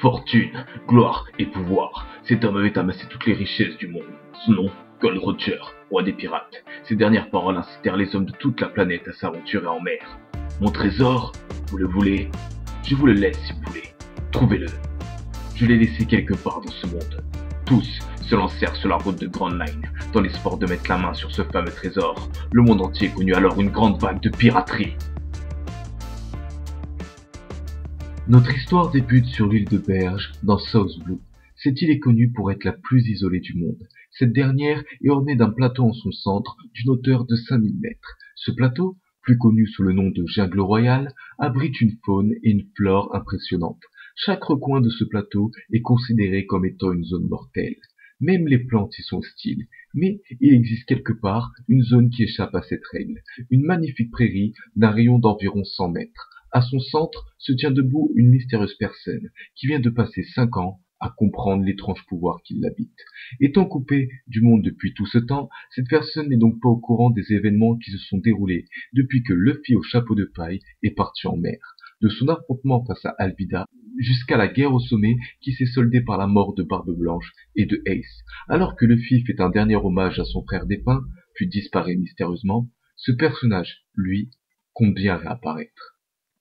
Fortune, gloire et pouvoir. Cet homme avait amassé toutes les richesses du monde. Son nom, Gold Roger, roi des pirates. Ces dernières paroles incitèrent les hommes de toute la planète à s'aventurer en mer. Mon trésor, vous le voulez? Je vous le laisse si vous voulez. Trouvez-le. Je l'ai laissé quelque part dans ce monde. Tous se lancèrent sur la route de Grand Line, dans l'espoir de mettre la main sur ce fameux trésor. Le monde entier connut alors une grande vague de piraterie. Notre histoire débute sur l'île de Berge, dans South Blue. Cette île est connue pour être la plus isolée du monde. Cette dernière est ornée d'un plateau en son centre, d'une hauteur de 5000 mètres. Ce plateau, plus connu sous le nom de Jungle Royal, abrite une faune et une flore impressionnantes. Chaque recoin de ce plateau est considéré comme étant une zone mortelle. Même les plantes y sont hostiles. Mais il existe quelque part une zone qui échappe à cette règle. Une magnifique prairie d'un rayon d'environ 100 mètres. À son centre se tient debout une mystérieuse personne qui vient de passer 5 ans à comprendre l'étrange pouvoir qui l'habite. Étant coupée du monde depuis tout ce temps, cette personne n'est donc pas au courant des événements qui se sont déroulés depuis que Luffy au chapeau de paille est parti en mer. De son affrontement face à Alvida, jusqu'à la guerre au sommet qui s'est soldée par la mort de Barbe Blanche et de Ace. Alors que Luffy fait un dernier hommage à son frère défunt, puis disparaît mystérieusement, ce personnage, lui, compte bien réapparaître.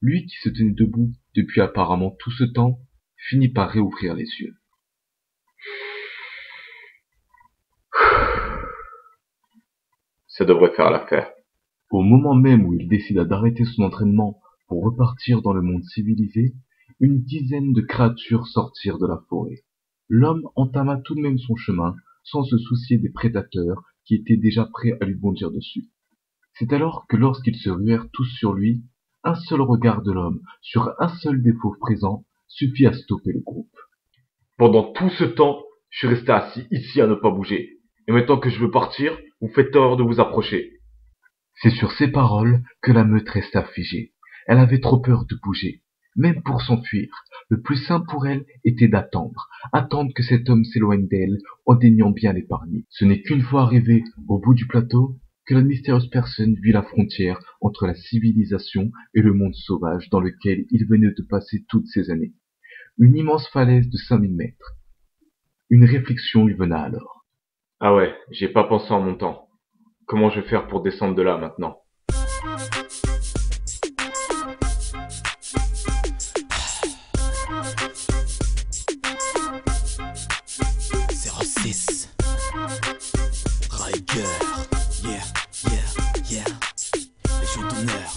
Lui qui se tenait debout depuis apparemment tout ce temps, finit par réouvrir les yeux. Ça devrait faire l'affaire. Au moment même où il décida d'arrêter son entraînement pour repartir dans le monde civilisé, une dizaine de créatures sortirent de la forêt. L'homme entama tout de même son chemin, sans se soucier des prédateurs qui étaient déjà prêts à lui bondir dessus. C'est alors que lorsqu'ils se ruèrent tous sur lui, un seul regard de l'homme sur un seul des fauves présents suffit à stopper le groupe. Pendant tout ce temps, je suis resté assis ici à ne pas bouger. Et maintenant que je veux partir, vous faites tort de vous approcher. C'est sur ces paroles que la meute resta figée. Elle avait trop peur de bouger. Même pour s'enfuir, le plus simple pour elle était d'attendre. Attendre que cet homme s'éloigne d'elle en daignant bien l'épargner. Ce n'est qu'une fois arrivé au bout du plateau que la mystérieuse personne vit la frontière entre la civilisation et le monde sauvage dans lequel il venait de passer toutes ces années. Une immense falaise de 5000 mètres. Une réflexion lui vena alors. Ah ouais, j'y ai pas pensé en montant. Comment je vais faire pour descendre de là maintenant? Riker, yeah, yeah, yeah, Légion d'honneur,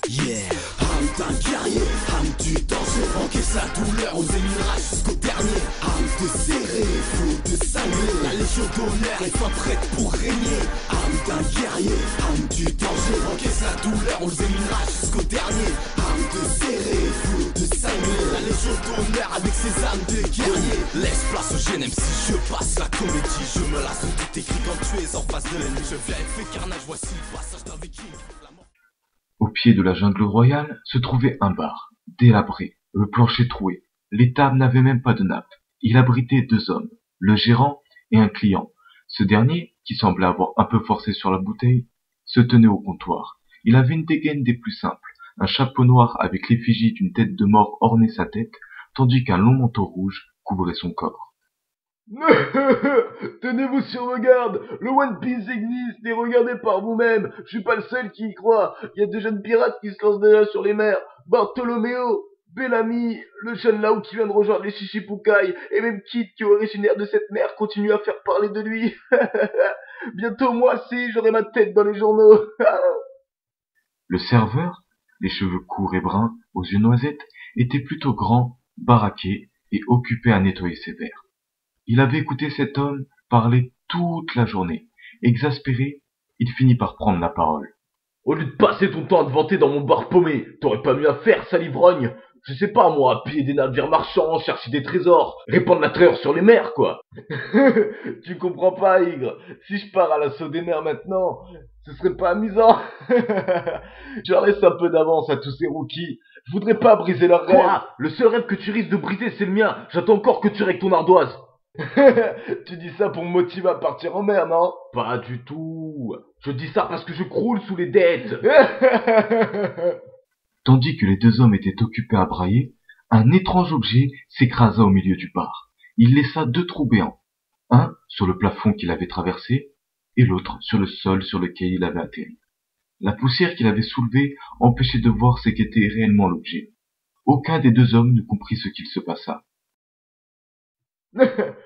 yeah. Âme d'un guerrier, âme du danger, encaisse la douleur, on éliminera jusqu'au dernier. Âme de serré, flot de sanglé, la Légion d'honneur est fin prête pour régner. Âme d'un guerrier, âme du danger, encaisse la douleur, on éliminera jusqu'au dernier. Âme de serré, flot de sanglé, la Légion d'honneur avec ses âmes de guerrier. Laisse place au gêne, même si je passe la comédie. Je me lasse de tout écrit quand tu es en face de l'ennemi. Je viens et fais carnage, voici le passage d'un viking. Au pied de la jungle royale se trouvait un bar, délabré, le plancher troué. Les tables n'avaient même pas de nappe. Il abritait 2 hommes, le gérant et un client. Ce dernier, qui semblait avoir un peu forcé sur la bouteille, se tenait au comptoir. Il avait une dégaine des plus simples, un chapeau noir avec l'effigie d'une tête de mort ornait sa tête, tandis qu'un long manteau rouge couvrait son corps. Tenez-vous sur vos gardes, le One Piece existe et regardez par vous-même, je suis pas le seul qui y croit, il y a de jeunes pirates qui se lancent déjà sur les mers, Bartholoméo, Bellamy, le jeune Lao qui vient de rejoindre les Shichibukai, et même Kid qui est originaire de cette mer continue à faire parler de lui. Bientôt moi aussi j'aurai ma tête dans les journaux. Le serveur, les cheveux courts et bruns, aux yeux noisettes, était plutôt grand, baraqué et occupé à nettoyer ses verres. Il avait écouté cet homme parler toute la journée. Exaspéré, il finit par prendre la parole. Au lieu de passer ton temps à te vanter dans mon bar paumé, t'aurais pas mieux à faire, sale ivrogne. Je sais pas moi, piller des navires marchands, chercher des trésors, répandre la terreur sur les mers, quoi. Tu comprends pas, Igre. Si je pars à l'assaut des mers maintenant, ce serait pas amusant. Je leur laisse un peu d'avance à tous ces rookies. Je voudrais pas briser leur rêve. Quoi? Le seul rêve que tu risques de briser, c'est le mien. J'attends encore que tu règles ton ardoise. Tu dis ça pour me motiver à partir en mer, non? Pas du tout. Je dis ça parce que je croule sous les dettes. Tandis que les deux hommes étaient occupés à brailler, un étrange objet s'écrasa au milieu du bar. Il laissa deux trous béants, un sur le plafond qu'il avait traversé, et l'autre sur le sol sur lequel il avait atterri. La poussière qu'il avait soulevée empêchait de voir ce qu'était réellement l'objet. Aucun des deux hommes ne comprit ce qu'il se passa.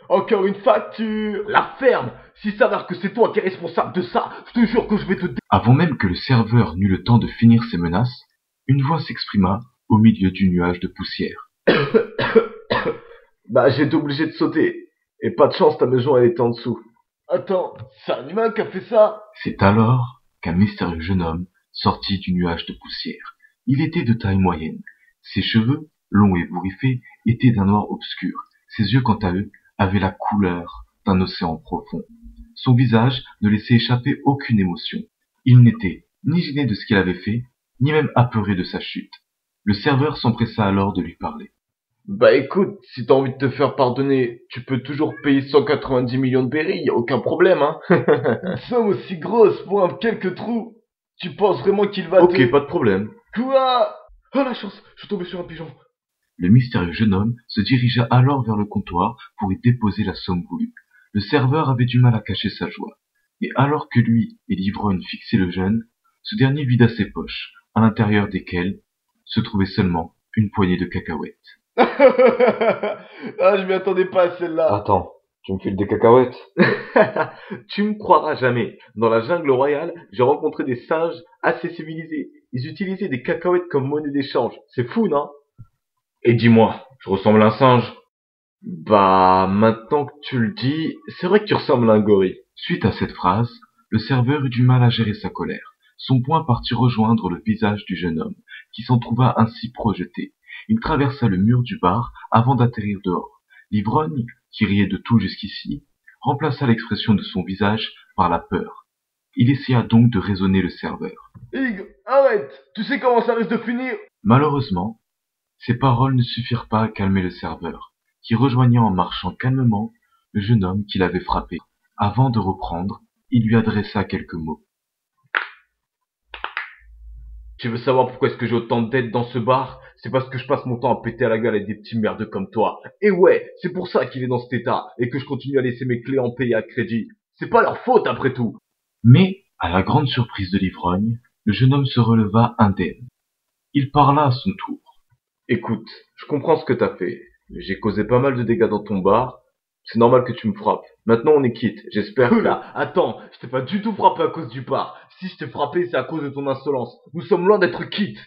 Encore une facture. La ferme. S'il s'avère que c'est toi qui es responsable de ça, je te jure que je vais te... Avant même que le serveur n'eût le temps de finir ses menaces, une voix s'exprima au milieu du nuage de poussière. Bah, j'ai été obligé de sauter. Et pas de chance, ta maison, elle était en dessous. Attends, c'est un humain qui a fait ça? C'est alors qu'un mystérieux jeune homme sortit du nuage de poussière. Il était de taille moyenne. Ses cheveux, longs et bourriffés, étaient d'un noir obscur. Ses yeux, quant à eux, avaient la couleur d'un océan profond. Son visage ne laissait échapper aucune émotion. Il n'était ni gêné de ce qu'il avait fait, ni même apeuré de sa chute. Le serveur s'empressa alors de lui parler. Bah écoute, si t'as envie de te faire pardonner, tu peux toujours payer 190 millions de berries, y a aucun problème, hein. Une somme aussi grosse pour un quelques trous. Tu penses vraiment qu'il va Ok, pas de problème. Quoi? Oh la chance, je suis tombé sur un pigeon. Le mystérieux jeune homme se dirigea alors vers le comptoir pour y déposer la somme voulue. Le serveur avait du mal à cacher sa joie. Et alors que lui et l'ivrogne fixaient le jeune, ce dernier vida ses poches, à l'intérieur desquelles se trouvait seulement une poignée de cacahuètes. Ah, je m'y attendais pas à celle-là. Attends, tu me files des cacahuètes? Tu me croiras jamais. Dans la jungle royale, j'ai rencontré des singes assez civilisés. Ils utilisaient des cacahuètes comme monnaie d'échange. C'est fou, non? Et dis-moi, je ressemble à un singe? Bah, maintenant que tu le dis, c'est vrai que tu ressembles à un gorille. Suite à cette phrase, le serveur eut du mal à gérer sa colère. Son poing partit rejoindre le visage du jeune homme, qui s'en trouva ainsi projeté. Il traversa le mur du bar avant d'atterrir dehors. L'ivrogne, qui riait de tout jusqu'ici, remplaça l'expression de son visage par la peur. Il essaya donc de raisonner le serveur. Ig, arrête! Tu sais comment ça risque de finir? Malheureusement, ces paroles ne suffirent pas à calmer le serveur, qui rejoignit en marchant calmement le jeune homme qui l'avait frappé. Avant de reprendre, il lui adressa quelques mots. Tu veux savoir pourquoi est-ce que j'ai autant de dettes dans ce bar? C'est parce que je passe mon temps à péter à la gueule avec des petits merdeux comme toi. Et ouais, c'est pour ça qu'il est dans cet état, et que je continue à laisser mes clients payer à crédit. C'est pas leur faute après tout. Mais, à la grande surprise de l'ivrogne, le jeune homme se releva indemne. Il parla à son tour. Écoute, je comprends ce que t'as fait. J'ai causé pas mal de dégâts dans ton bar. C'est normal que tu me frappes. Maintenant on est quitte. J'espère que... Là, attends, je t'ai pas du tout frappé à cause du bar. Si je t'ai frappé, c'est à cause de ton insolence. Nous sommes loin d'être quitte.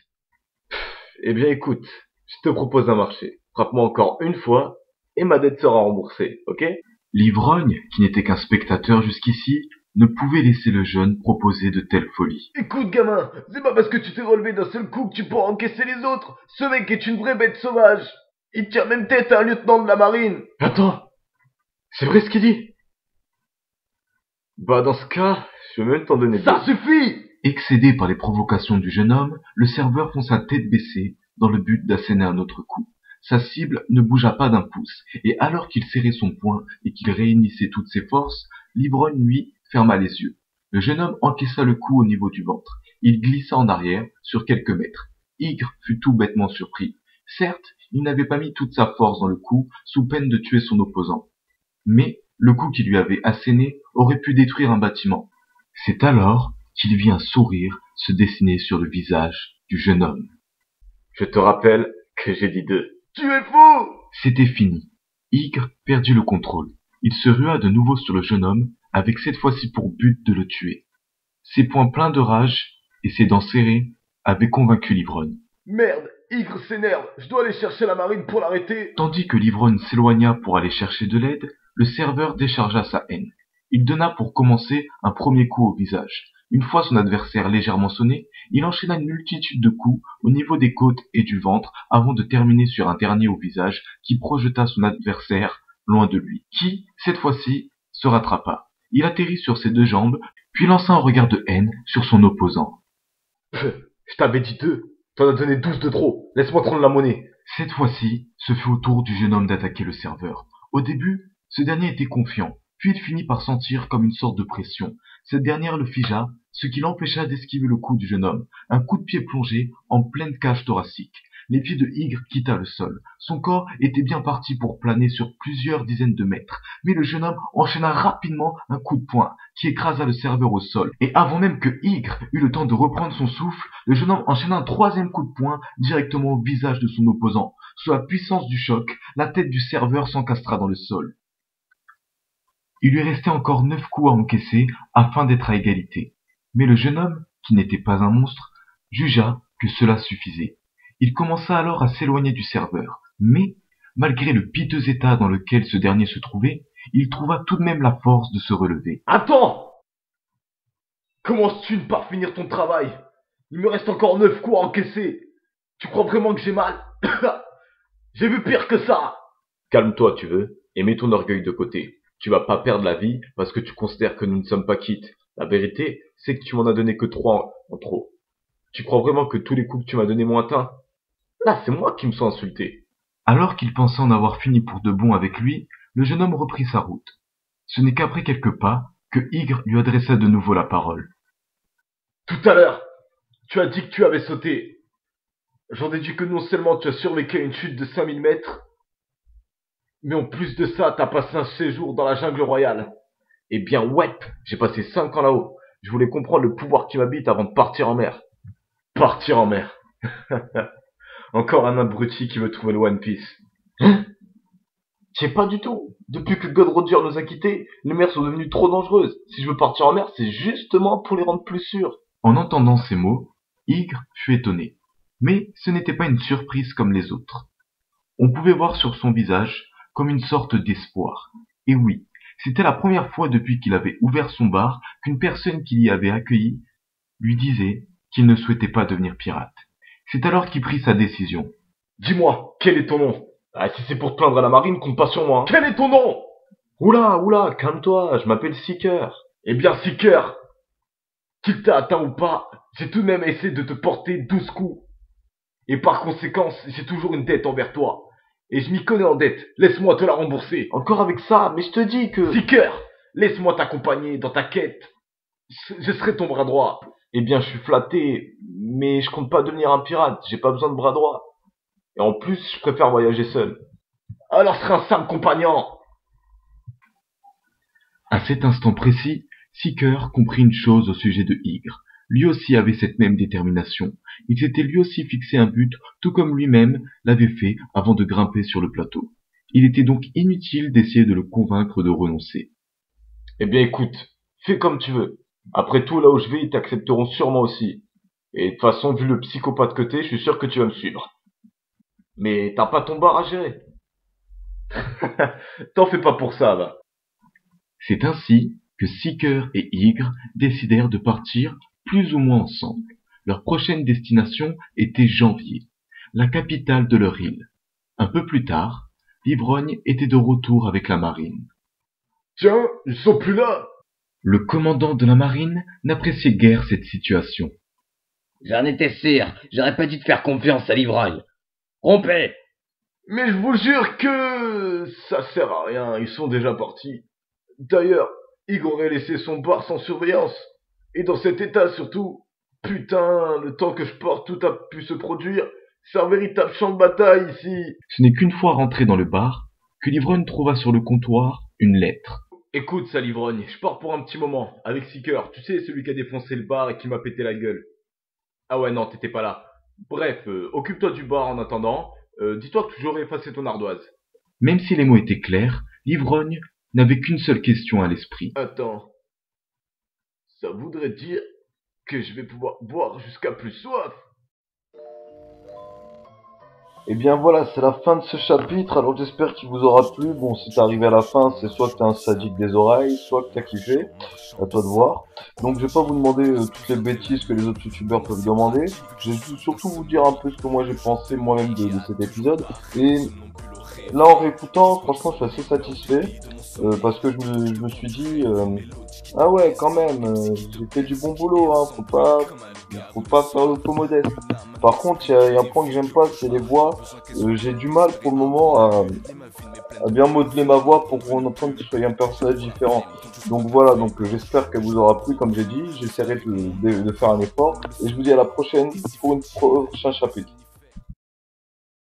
Eh bien écoute, je te propose un marché. Frappe-moi encore une fois, et ma dette sera remboursée, ok? L'ivrogne, qui n'était qu'un spectateur jusqu'ici, ne pouvait laisser le jeune proposer de telles folies. Écoute gamin, c'est pas parce que tu t'es relevé d'un seul coup que tu pourras encaisser les autres. Ce mec est une vraie bête sauvage. Il tient même tête à un lieutenant de la marine. Attends, c'est vrai ce qu'il dit? Bah dans ce cas, je vais même t'en donner. Ça suffit! Excédé par les provocations du jeune homme, le serveur fonça tête baissée dans le but d'asséner un autre coup. Sa cible ne bougea pas d'un pouce, et alors qu'il serrait son poing et qu'il réunissait toutes ses forces, l'ivrogne, lui, ferma les yeux. Le jeune homme encaissa le coup au niveau du ventre. Il glissa en arrière sur quelques mètres. Ygre fut tout bêtement surpris. Certes, il n'avait pas mis toute sa force dans le coup, sous peine de tuer son opposant. Mais le coup qui lui avait asséné aurait pu détruire un bâtiment. C'est alors qu'il vit un sourire se dessiner sur le visage du jeune homme. Je te rappelle que j'ai dit 2. Tu es fou! C'était fini. Ygre perdit le contrôle. Il se rua de nouveau sur le jeune homme, avec cette fois-ci pour but de le tuer. Ses poings pleins de rage et ses dents serrées avaient convaincu l'ivrogne. Merde, Ygre s'énerve, je dois aller chercher la marine pour l'arrêter. Tandis que l'ivrogne s'éloigna pour aller chercher de l'aide, le serveur déchargea sa haine. Il donna pour commencer un premier coup au visage. Une fois son adversaire légèrement sonné, il enchaîna une multitude de coups au niveau des côtes et du ventre avant de terminer sur un dernier au visage qui projeta son adversaire loin de lui, qui, cette fois-ci, se rattrapa. Il atterrit sur ses deux jambes, puis lança un regard de haine sur son opposant. Je t'avais dit 2. T'en as donné 12 de trop. Laisse-moi prendre la monnaie. Cette fois-ci, ce fut au tour du jeune homme d'attaquer le serveur. Au début, ce dernier était confiant, puis il finit par sentir comme une sorte de pression. Cette dernière le figea, ce qui l'empêcha d'esquiver le coup du jeune homme. Un coup de pied plongé en pleine cage thoracique. L'épieu de Ygre quitta le sol. Son corps était bien parti pour planer sur plusieurs dizaines de mètres. Mais le jeune homme enchaîna rapidement un coup de poing qui écrasa le serveur au sol. Et avant même que Ygre eût le temps de reprendre son souffle, le jeune homme enchaîna un troisième coup de poing directement au visage de son opposant. Sous la puissance du choc, la tête du serveur s'encastra dans le sol. Il lui restait encore 9 coups à encaisser afin d'être à égalité. Mais le jeune homme, qui n'était pas un monstre, jugea que cela suffisait. Il commença alors à s'éloigner du serveur, mais, malgré le piteux état dans lequel ce dernier se trouvait, il trouva tout de même la force de se relever. Attends! Commences-tu ne pas finir ton travail? Il me reste encore 9 coups à encaisser. Tu crois vraiment que j'ai mal? J'ai vu pire que ça! Calme-toi, tu veux, et mets ton orgueil de côté. Tu vas pas perdre la vie parce que tu considères que nous ne sommes pas quittes. La vérité, c'est que tu m'en as donné que 3 en trop. Tu crois vraiment que tous les coups que tu m'as donnés m'ont atteint? Là, c'est moi qui me sens insulté. Alors qu'il pensait en avoir fini pour de bon avec lui, le jeune homme reprit sa route. Ce n'est qu'après quelques pas que Ygre lui adressa de nouveau la parole. Tout à l'heure, tu as dit que tu avais sauté. J'en déduis que non seulement tu as survécu à une chute de 5000 mètres, mais en plus de ça, t'as passé un séjour dans la jungle royale. Eh bien, ouais, j'ai passé 5 ans là-haut. Je voulais comprendre le pouvoir qui m'habite avant de partir en mer. Partir en mer. Encore un abruti qui veut trouver le One Piece. Hein? Je sais pas du tout. Depuis que God Roger nous a quittés, les mers sont devenues trop dangereuses. Si je veux partir en mer, c'est justement pour les rendre plus sûres. En entendant ces mots, Ygre fut étonné. Mais ce n'était pas une surprise comme les autres. On pouvait voir sur son visage comme une sorte d'espoir. Et oui, c'était la première fois depuis qu'il avait ouvert son bar qu'une personne qui l'y avait accueilli lui disait qu'il ne souhaitait pas devenir pirate. C'est alors qu'il prit sa décision. Dis-moi, quel est ton nom? Ah, si c'est pour te plaindre à la marine, compte pas sur moi. Hein. Quel est ton nom? Oula, calme-toi, je m'appelle Seeker. Eh bien, Seeker, qu'il t'a atteint ou pas, j'ai tout de même essayé de te porter 12 coups. Et par conséquent, j'ai toujours une dette envers toi. Et je m'y connais en dette, laisse-moi te la rembourser. Encore avec ça, mais je te dis que... Seeker, laisse-moi t'accompagner dans ta quête. Je serai ton bras droit. Eh bien, je suis flatté, mais je compte pas devenir un pirate, j'ai pas besoin de bras droit. Et en plus, je préfère voyager seul. Alors je serai un simple compagnon. À cet instant précis, Seeker comprit une chose au sujet de Ygre. Lui aussi avait cette même détermination. Il s'était lui aussi fixé un but, tout comme lui-même l'avait fait avant de grimper sur le plateau. Il était donc inutile d'essayer de le convaincre de renoncer. Eh bien écoute, fais comme tu veux. Après tout, là où je vais, ils t'accepteront sûrement aussi. Et de toute façon, vu le psychopathe que t'es, je suis sûr que tu vas me suivre. Mais t'as pas ton bar à gérer. T'en fais pas pour ça, va. C'est ainsi que Seeker et Ygre décidèrent de partir plus ou moins ensemble. Leur prochaine destination était Janvier, la capitale de leur île. Un peu plus tard, l'ivrogne était de retour avec la marine. Tiens, ils sont plus là. Le commandant de la marine n'appréciait guère cette situation. J'en étais sûr, j'aurais pas dû te faire confiance à l'ivrogne. Rompez! Mais je vous jure que ça sert à rien, ils sont déjà partis. D'ailleurs, Ygre aurait laissé son bar sans surveillance. Et dans cet état surtout, putain, le temps que je porte, tout a pu se produire. C'est un véritable champ de bataille ici. Ce n'est qu'une fois rentré dans le bar que l'ivrogne trouva sur le comptoir une lettre. Écoute, ça l'ivrogne, je pars pour un petit moment, avec Seeker, tu sais, celui qui a défoncé le bar et qui m'a pété la gueule. Ah ouais, non, t'étais pas là. Bref, occupe-toi du bar en attendant, dis-toi que j'aurais effacé ton ardoise. Même si les mots étaient clairs, l'ivrogne n'avait qu'une seule question à l'esprit. Attends, ça voudrait dire que je vais pouvoir boire jusqu'à plus soif. Et bien voilà, c'est la fin de ce chapitre, alors j'espère qu'il vous aura plu. Bon, si t'es arrivé à la fin, c'est soit que t'es un sadique des oreilles, soit que t'as kiffé, à toi de voir. Donc je vais pas vous demander toutes les bêtises que les autres youtubeurs peuvent demander, je vais surtout vous dire un peu ce que moi j'ai pensé moi-même de cet épisode. Et là en réécoutant, franchement, je suis assez satisfait parce que je me suis dit, ah ouais, quand même, j'ai fait du bon boulot, hein, faut pas faire le faux modeste. Par contre, il y a un point que j'aime pas, c'est les voix. J'ai du mal pour le moment à bien modeler ma voix pour qu'on entende que ce soit un personnage différent. Donc voilà, donc j'espère qu'elle vous aura plu, comme j'ai dit. J'essaierai de faire un effort. Et je vous dis à la prochaine pour une prochain chapitre.